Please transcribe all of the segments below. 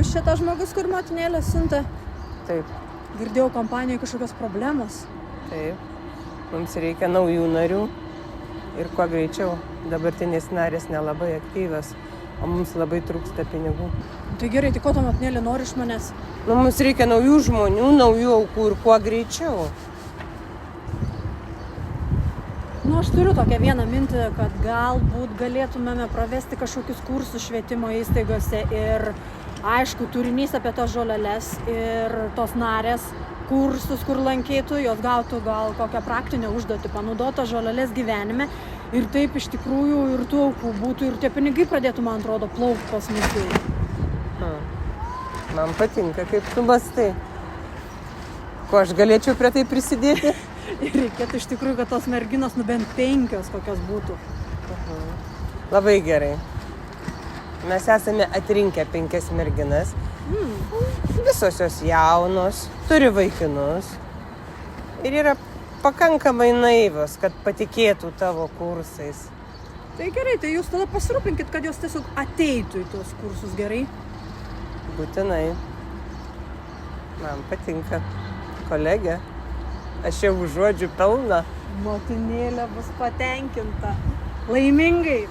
Jūs čia tas žmogus, kur motinėlė siuntė? Taip. Girdėjau, kompanijoje kažkokios problemos. Taip. Mums reikia naujų narių ir kuo greičiau. Dabartinės narės nelabai aktyvios, o mums labai trūksta pinigų. Tai gerai, tai ko ta motinėlė nori iš manęs? Mums reikia naujų žmonių, naujų aukų ir kuo greičiau. Aš turiu tokią vieną mintį, kad galbūt galėtumėme pravesti kažkokius kursus švietimo įstaigose ir aišku, turinys apie tas žoleles ir tos narės kursus, kur lankytų, jos gautų gal kokią praktinę užduotį, panaudotą žoleles gyvenime ir taip iš tikrųjų ir tų aukų būtų ir tie pinigai pradėtų, man atrodo, plaukti pas mus. Man patinka, kaip tu mąstai. Ko aš galėčiau prie tai prisidėti? Ir reikėtų iš tikrųjų, kad tos merginos bent 5 kokios būtų. Labai gerai. Mes esame atrinkę 5 merginas. Visos jos jaunos, turi vaikinus. Ir yra pakankamai naivios, kad patikėtų tavo kursais. Tai gerai, tai jūs tada pasirūpinkit, kad jos tiesiog ateitų į tuos kursus, gerai? Būtinai. Man patinka. Kolegė. Aš jau užuodžiu pelną. Motinėlė bus patenkinta. Laimingai.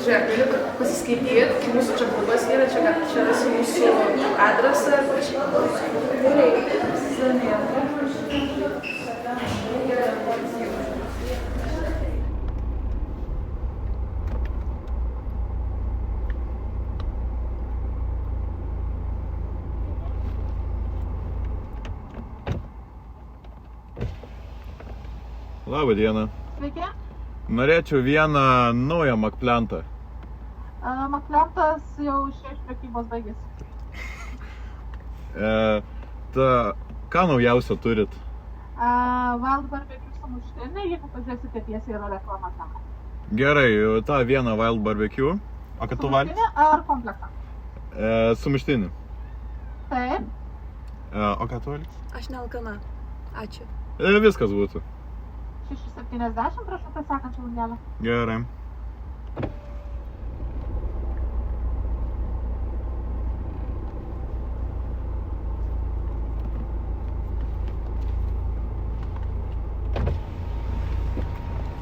Žiūrėk, gali pasiskaityti, mūsų čia klubas yra, čia rasi mūsų adresą. Labą dieną. Sveiki. Norėčiau vieną naują makplentą. Makplentas jau iš prekybos baigėsi. Ką naujausio turit? Wild Barbecue sumuštinį, jeigu pažiūrėsite tiesiai yra reklama ten. Gerai, tą vieną Wild Barbecue. O kad tu valgys? Sumuštinį ar komplektą? Sumuštinį. Taip. O ką tu valgys? Aš nealkana. Ačiū. Viskas būtų. 6,70, prašau, tą sekančią lungelę. Gerai.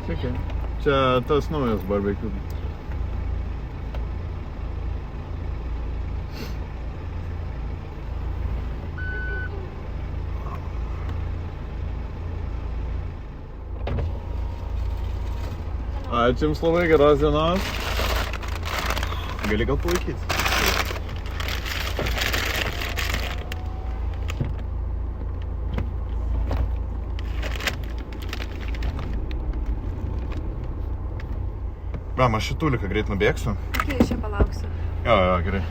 Sveiki. Čia tas naujas barbecue. Ačiū Jums labai, geros dienos. Gali gal palaikyti? Aš šituliką greit nubėgsiu. Okay, čia palauksiu. Jo, gerai.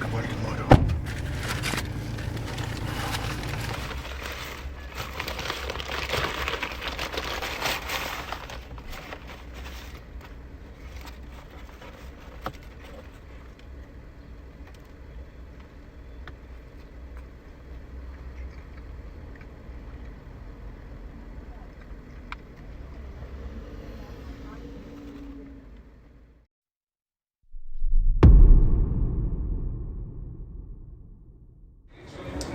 Dabar noriu.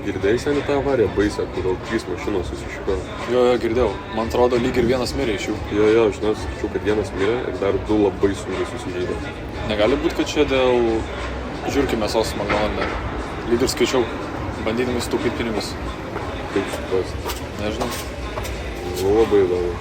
Girdėjai seniai tą avariją baisę, kur 3 mašinos susišiko? Jo, girdėjau. Man atrodo, lyg ir vienas mirė iš jų. Jo, žinau, sakyčiau, kad vienas mirė ir dar 2 labai sunkiai susižeidė. Negali būti, kad čia dėl žiurkių mėsos McDonald'e. Lyg ir skaičiau, bandydami sutaupyti pinigus. Kaip suprasti? Nežinau. Labai įdomu.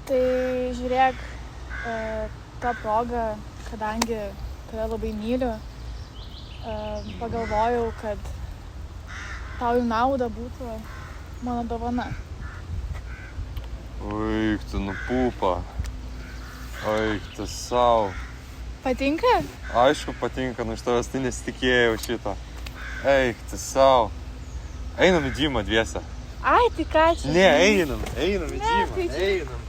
Tai žiūrėk, tą progą, kadangi tave labai myliu, pagalvojau, kad tau į naudą būtų mano dovana. Oik, tu nupūpa. Oik, tu sau. Patinka? Aišku, patinka, iš tavęs tai nesitikėjau šito. Eik, tu sau. Einam į džimą dviese. Ai, tai ką čia? Ne, einam į džimą, tai čia- einam.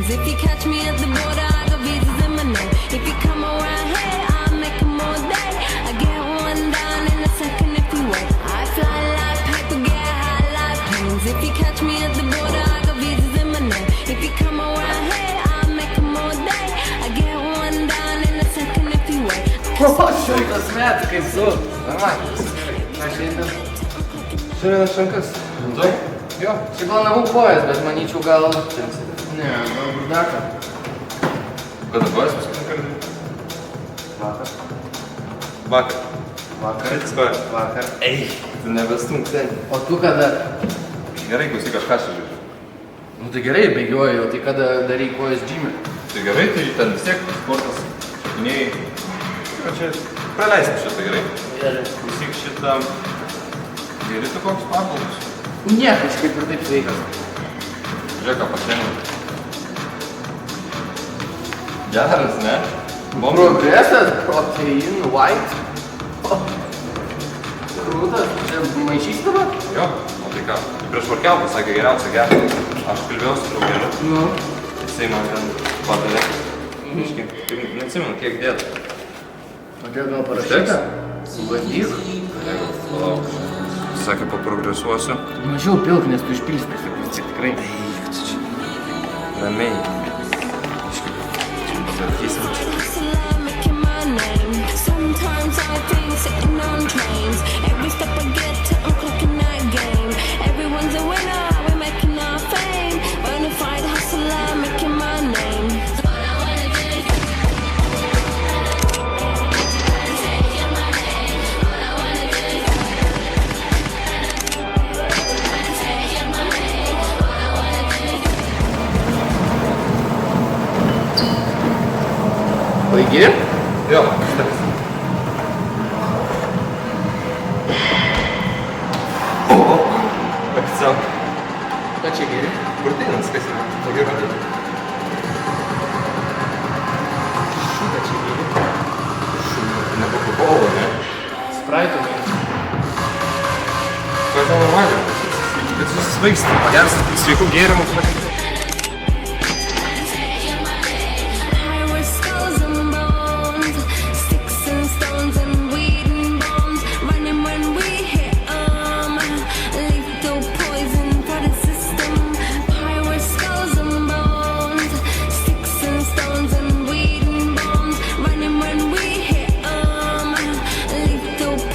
If you catch me at the border, I got visas in my name. If you come around here, I'll make them all day. I get one down in a second if you wait. I fly like paper, get high like planes. If you catch me at the border, I got visas in my name. If you come around here, I'll make them all day. I get one down in a second if you wait. Šimtas metų, kaip su. Normaliai. Ką šiandien? Šiandien šankas. Tu? Jo. Čia gal nebuvau kojas, bet manyčiau gal... Ne, galbūt dar ką. Kada kojas paskutinį kartą? Vakar. Vakar. Vakar. Šitas kojas? Vakar. Ei, tu nebestunk ten. O tu kada? Gerai, klausyk, aš ką sužiūriu. Nu tai gerai, bėgioju, tai kada darai kojas džime? Tai gerai, tai ten vis tiek sportas, šakiniai. Čia praleisim šitą, gerai? Gerai. Klausyk šitą. Geri tu koks papildus? Ne, kažkaip ir taip sveikas. Žiūrėk, ką pasiėmiau. Geras, ne? Progresas, protein, white. Krūtas, čia maišys dabar? Jo, o tai ką? Tai prieš workoutą sakė geriausia gerti. Aš kalbėjau su draugeliu. Nu. Jisai man ten padavė. Iškai, neatsimenu, kiek dėt. O kiek gal parašyta? Bandyk. Jeigu, palauk. Sakė, paprogresuosiu. Mažiau pilk, nes tu išpilsi tiesiog vis tiek tikrai. Eik, tu čia. Ramiai. Iškai, tvarkysim. Sometimes I think sitting on trains. Every step I get to, I'm clocking that game. Everyone's a winner, we're making our fame. Bonafide hustler, making my name. Baigi? Jo, užteks. Oficial. Ką čia geri? Proteinas, kas yra? Tokia rodė. Šitą čia geri? Ne Coca-Cola, ne? Sprite ne? Tai yra normaliai. Bet susisvaigsti. Geras sveikų gėrimų. Lethal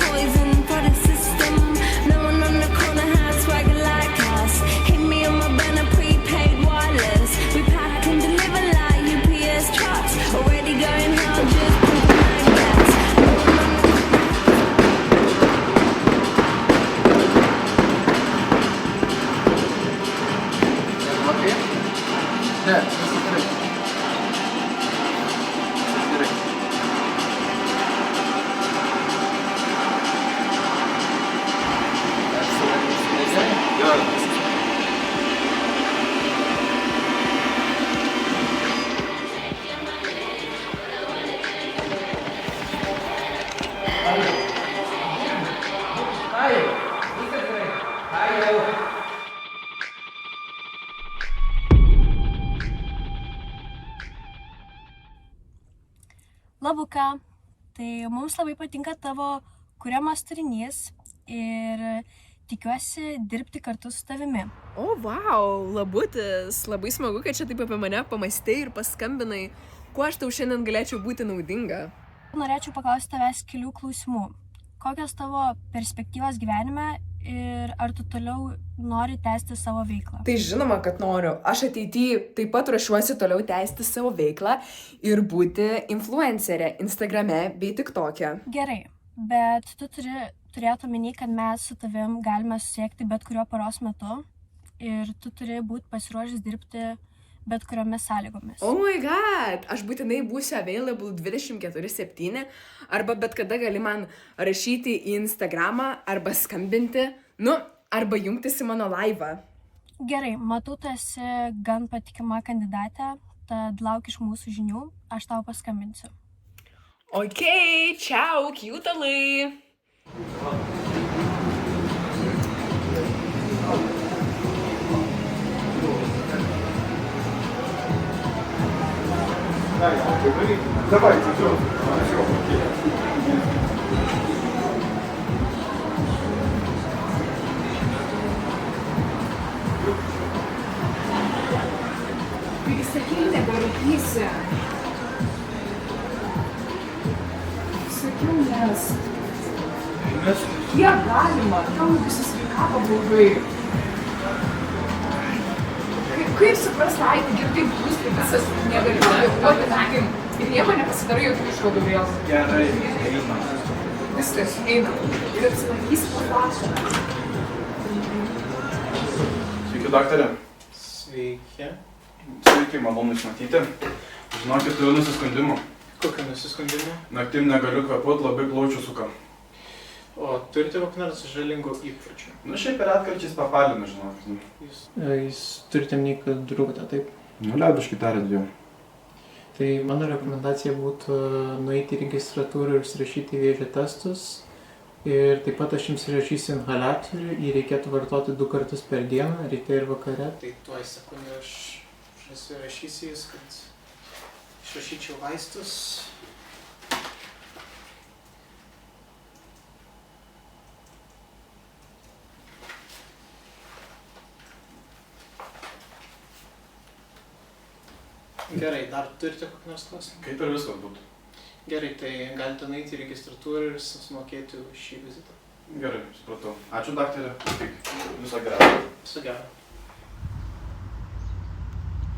Ne, viskas gerai. Viskas gerai. Labuka, tai mums labai patinka tavo kuriamas turinys ir tikiuosi dirbti kartu su tavimi. O, vau, Labutis, labai smagu, kad čia taip apie mane pamastei ir paskambinai. Kuo aš tau šiandien galėčiau būti naudinga? Norėčiau paklausti tavęs kelių klausimų. Kokios tavo perspektyvos gyvenime ir ar tu toliau nori tęsti savo veiklą? Tai žinoma, kad noriu. Aš ateityje taip pat ruošiuosi toliau tęsti savo veiklą ir būti influencerė Instagrame bei TikTok'e. Gerai, bet tu turėtų omeny, kad mes su tavim galime susiekti bet kurio paros metu ir tu turi būti pasiruošęs dirbti bet kuriomis sąlygomis. Oh my god, aš būtinai būsiu available 24/7 arba bet kada gali man rašyti į Instagramą arba skambinti, arba jungtis į mano laivą. Gerai, matau, tu esi gan patikima kandidatė, tad lauk iš mūsų žinių, aš tau paskambinsiu. Ok, čiau, kiutalai. Давайте, все. Taigi sakei, neberūkysi. Sakiau, nes. Kiek galima, tau visi sveikata blogai. Kaip suprasti, taigi ir taip bus, tai visas negali pagalvoti, takim, ir nieko nepasidarai jokių išvadų vėl. Gerai, eina. Viskas, eina. Ir apsilankysi paprašą. Sveiki, daktarė. Sveiki. Sveiki, malonu jūs matyti. Žinokit, turiu nusiskundimų. Kokiu nusiskundimų? Naktim negaliu kvėpuot, labai plaučių suka. O turite kokį nors žalingų įpročių? Šiaip ir atkarčiais papalinu, žinokit. Jūs turite minį, kad rūkote, taip? Liaudiškai tariant jau. Tai mano rekomendacija būtų nueiti į registratūrą ir užsirašyti vėžio testus. Ir taip pat aš jums įrašysiu inhaliatorių, jį reikėtų vartoti 2 kartus per dieną, ryte ir vakare. Tai tuoj sekundę aš įrašysiu jūs, kad išrašyčiau vaistus. Gerai, dar turite kokį nors klausimą? Kaip ir viskas būtų. Gerai, tai galite nueiti į registratūrą ir sumokėti už šį vizitą. Gerai, supratau. Ačiū, daktarė. Viso gero. Viso gero.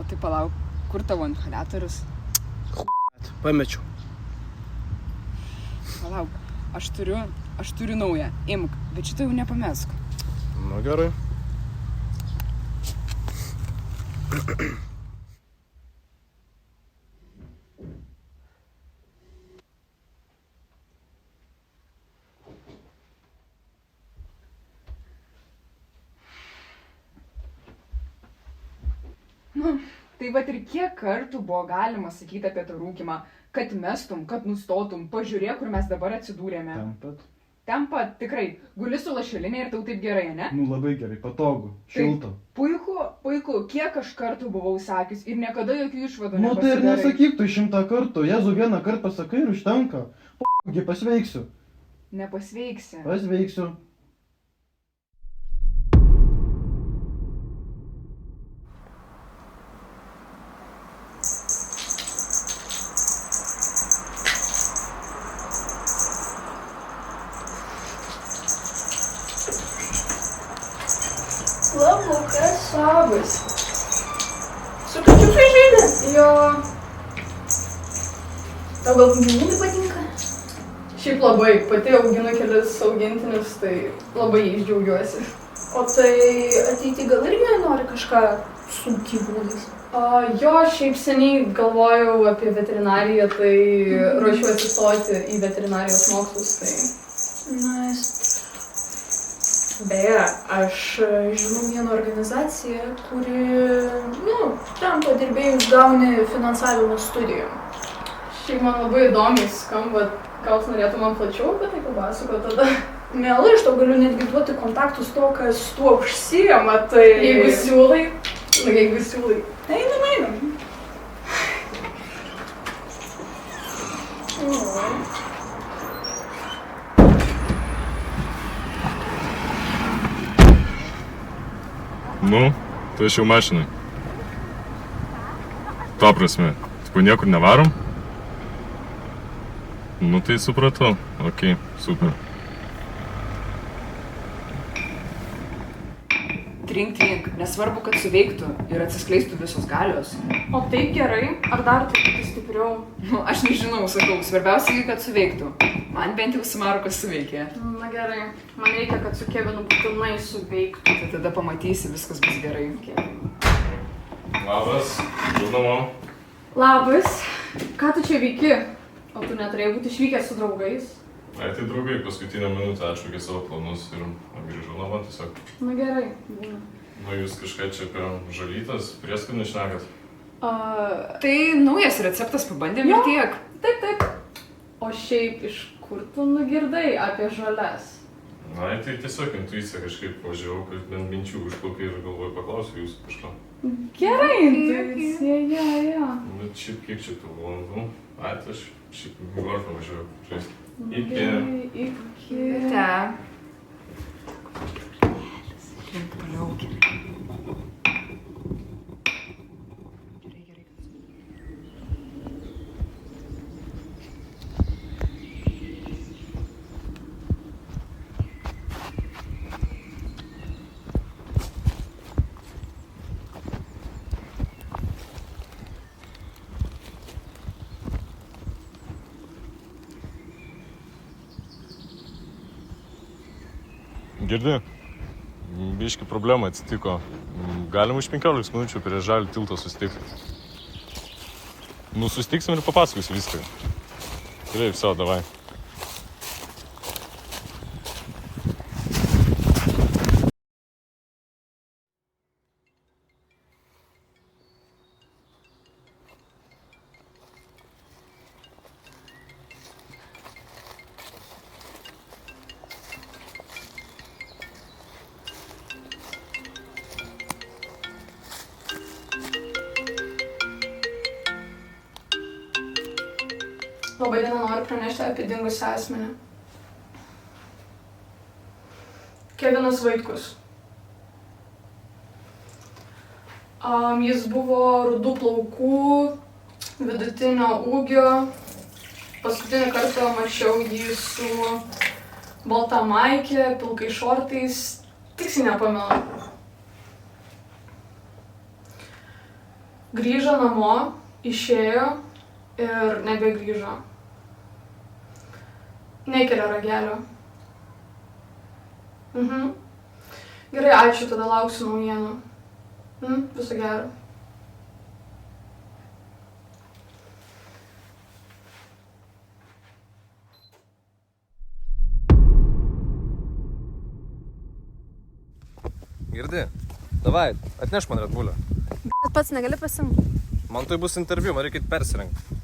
O tai palauk, kur tavo inhaliatorius? Pamečiau. Palauk, aš turiu naują. Imk, bet šitą jau nepamesk. Nu gerai. Tai vat ir kiek kartų buvo galima sakyti apie tą rūkymą, kad mestum, kad nustotum, pažiūrėk, kur mes dabar atsidūrėme. Ten pat, tikrai, guli su lašelinė ir tau taip gerai, ne? Labai gerai, patogu, šilta. Puiku, kiek aš kartų buvau sakius ir niekada jokių išvadų Tai nepasidarai. ir nesakyk tu 100 kartų, Jėzau 1 kartą pasakai ir užtenka. Pasveiksiu. Nepasveiksi. Pasveiksiu. Labukas savas. Su kačiukai žaidė? Jo. Tau gal gyvūnai patinka? Šiaip labai, pati auginu kelis augintinius, tai labai jais džiaugiuosi. O tai ateity gal irgi nori kažką su gyvūnais? Jo, šiaip seniai galvojau apie veterinariją, tai ruošiuosi stoti į veterinarijos mokslus, tai... Beje, aš žinau vieną organizaciją, kuri, ten padirbėjus gauni finansavimą studijom. Šiaip man labai įdomiai skamba, gal norėtų man plačiau apie tai papasakoti tada. Mielai, aš tau galiu netgi duoti kontaktus to, kas tuo užsiema, tai... Jeigu siūlai. Einam. Nu, tu aš jau mašinai. To prasme, tipo niekur nevarom? Nu tai supratau, okei, super. Trink, nesvarbu, kad suveiktų ir atsiskleistų visos galios. O taip gerai, ar dar truputį stipriau? Aš nežinau, sakau, svarbiausia, kad suveiktų. Man bent jau su Marukas suveikė. Na gerai, man reikia, kad su Kevinu būtinai suveiktų. Tai tada pamatysi, viskas bus gerai. Labas, žinoma. Labas, ką tu čia veiki? O tu neturėjai būti išvykęs su draugais? Tai draugai paskutinę minutę atšaukė savo planus ir grįžau namo tiesiog. Na gerai, būna. Nu jūs kažką čia apie žolytas, prieskonių šnekat? Tai naujas receptas, pabandėm ir tiek. Taip. O šiaip iš kur tu nugirdai apie žoles? Na, tai tiesiog intuicija kažkaip važiavau, kad bent minčių užplaukė ir galvoju paklausiu jūsų kažko. Gerai, intuicija, jo. Bet šiaip kiek čia tų valandų? Tai aš šiaip golfą važiavau žaisti. Iki. Te. Girdi, biški problema atsitiko. Galim už 15 minučių prie Žalių tilto susitikti. Nu, susitiksim ir papasakosiu viską. Taip, savo, davai. Labai diena, noriu pranešti apie dingusią asmenį. Kevinas Vaitkus. Jis buvo rudų plaukų, vidutinio ūgio. Paskutinį kartą mačiau jį su balta maikė, pilkais šortais. Tiksliai nepamenu. Grįžo namo, išėjo ir nebegrįžo. Nekelia ragelio. Gerai, ačiū, tada lauksiu naujienų. Viso gero. Girdi? Davai, atneš man Red Bullą. Bet pats negali pasimti. Man tai bus interviu, man reikia persirengti.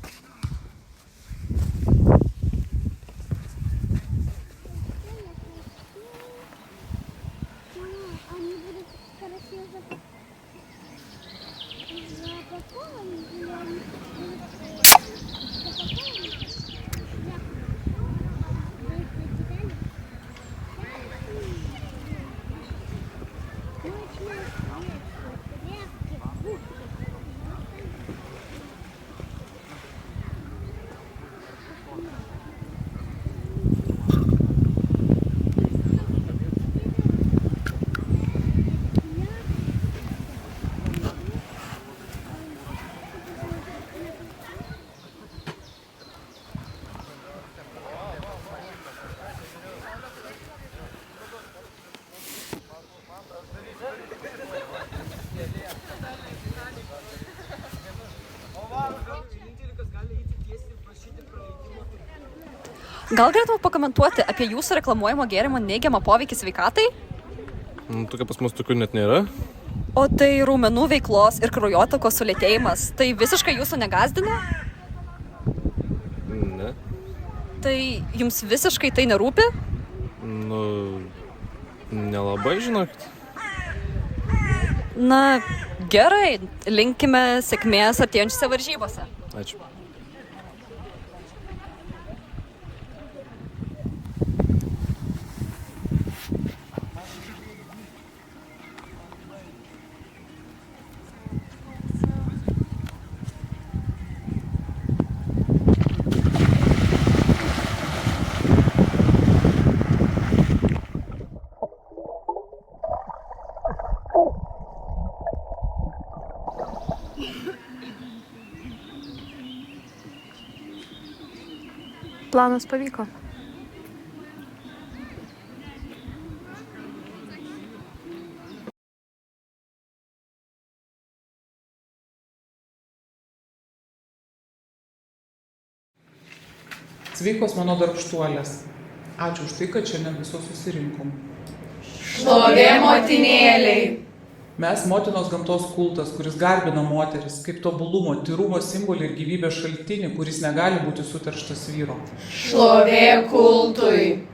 Gal galėtume pakomentuoti apie jūsų reklamuojamo gėrimo neigiamą poveikį sveikatai? Tokia pas mus tokių net nėra. O tai raumenų veiklos ir kraujotakos sulėtėjimas, tai visiškai jūsų negazdina? Ne. Tai jums visiškai tai nerūpi? Nelabai, žinokit. Na, gerai, linkime sėkmės artėjančiose varžybose. Ačiū. Planas pavyko. Sveikos mano darbštuolės. Ačiū už tai, kad šiandien visos susirinkom. Šlovė motinėliai. Mes motinos gamtos kultas, kuris garbina moteris, kaip tobulumo, tyrumo simbolį ir gyvybės šaltinį, kuris negali būti suterštas vyro. Šlovė kultui.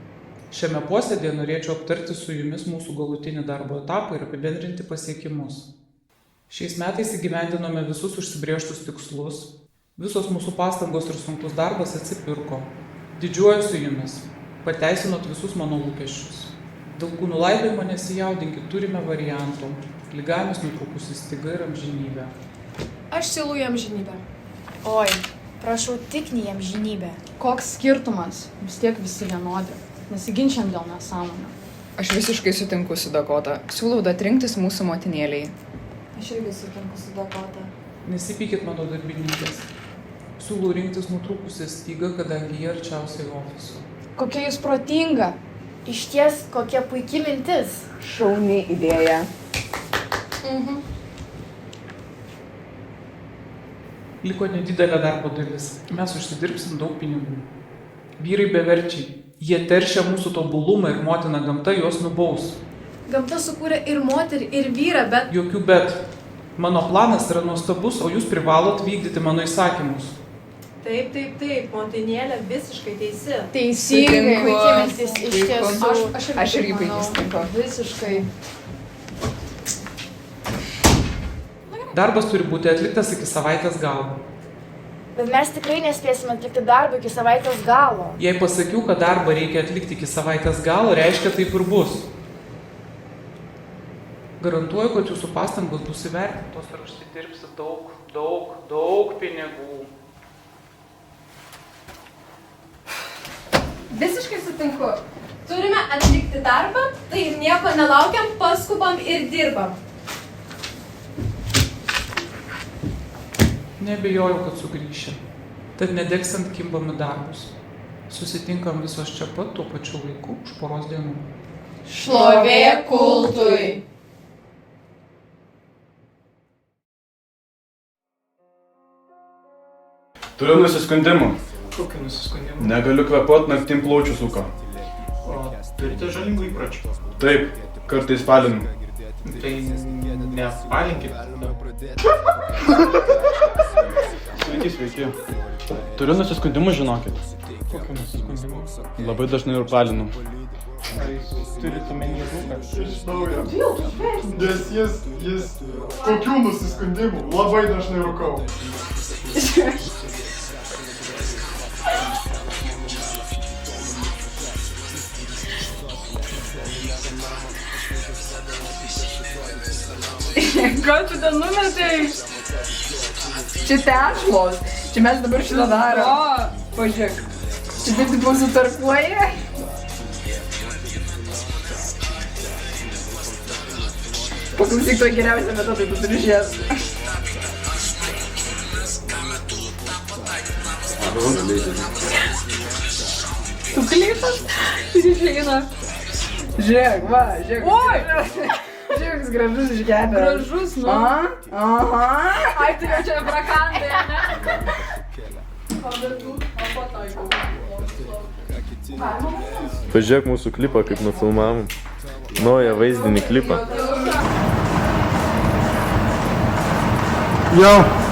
Šiame posėdėje norėčiau aptarti su jumis mūsų galutinį darbo etapą ir apibendrinti pasiekimus. Šiais metais įgyvendinome visus užsibrėžtus tikslus. Visos mūsų pastangos ir sunkus darbas atsipirko. Didžiuojuosi jumis. Pateisinot visus mano lūkesčius. Dėl kūnų laidojimo nesijaudinkit, turime variantų. Ligamis nutrūkusi styga ir amžinybė. Aš siūlau jam amžinybę. Oi, prašau tik ne amžinybę. Koks skirtumas? Vis tiek visi vienodi. Nesiginčiam dėl nesąmonę. Aš visiškai sutinku su Dakota. Siūlau atrinktis mūsų motinėliai. Aš irgi sutinku su Dakota. Nesipykit mano darbininkės. Siūlau rinktis nutrūkusią stygą, kadangi jie arčiausiai ofiso. Kokia jūs protinga. Išties, kokia puikia mintis. Šauni idėja. Liko nedidelė darbo dalis. Mes užsidirbsim daug pinigų. Vyrai beverčiai. Jie teršia mūsų tobulumą ir motina gamta juos nubaus. Gamta sukūrė ir moterį, ir vyrą, bet... Jokių bet. Mano planas yra nuostabus, o jūs privalot vykdyti mano įsakymus. Taip, motinėlė visiškai teisi. Teisingai, puikiai mintis iš tiesų. Aš irgi puikiai sutinku. Visiškai. Darbas turi būti atliktas iki savaitės galo. Bet mes tikrai nespėsime atlikti darbą iki savaitės galo. Jei pasakiau, kad darbą reikia atlikti iki savaitės galo, reiškia taip ir bus. Garantuoju, kad jūsų pastangos bus įvertintos ir užsidirbsit daug pinigų. Visiškai sutinku. Turime atlikti darbą, tai nieko nelaukiam, paskubam ir dirbam. Nebejojau, kad sugrįšim. Tad nedelsiant kimbam į darbus. Susitinkam visos čia pat tuo pačiu laiku už poros dienų. Šlovė kultui. Turiu nusiskundimų. Kokiu nusiskundimų? Negaliu kvėpuot, naktim plaučių suka. O turite žalingų įpročių? Taip, kartais palinu. Tai nepalinkit. Sveiki. Turiu nusiskundimų, žinokit. Kokiu nusiskundimų? Labai dažnai ir palinu. Ar jūs turite omeny rūką? Žinau, nes jis kokių nusiskundimų labai dažnai rūkau. Ką tu ten numetai? Čia tešlos. Čia mes dabar šitą darom. O, pažiūrėk. Čia taip tik mūsų tarpuoja. Paklausyk to geriausią metodą, tu turi žies. Tu klypas? Ir išeina. Žiūrėk, va, žiūrėk. Oi! Žiūrėk, gražus išgebė. Gražus, nu. Aha. Ai, tai jau čia brakandai, ne? Pažiūrėk mūsų klipą, kaip nufilmavom. Naują vaizdinį klipą. Jo.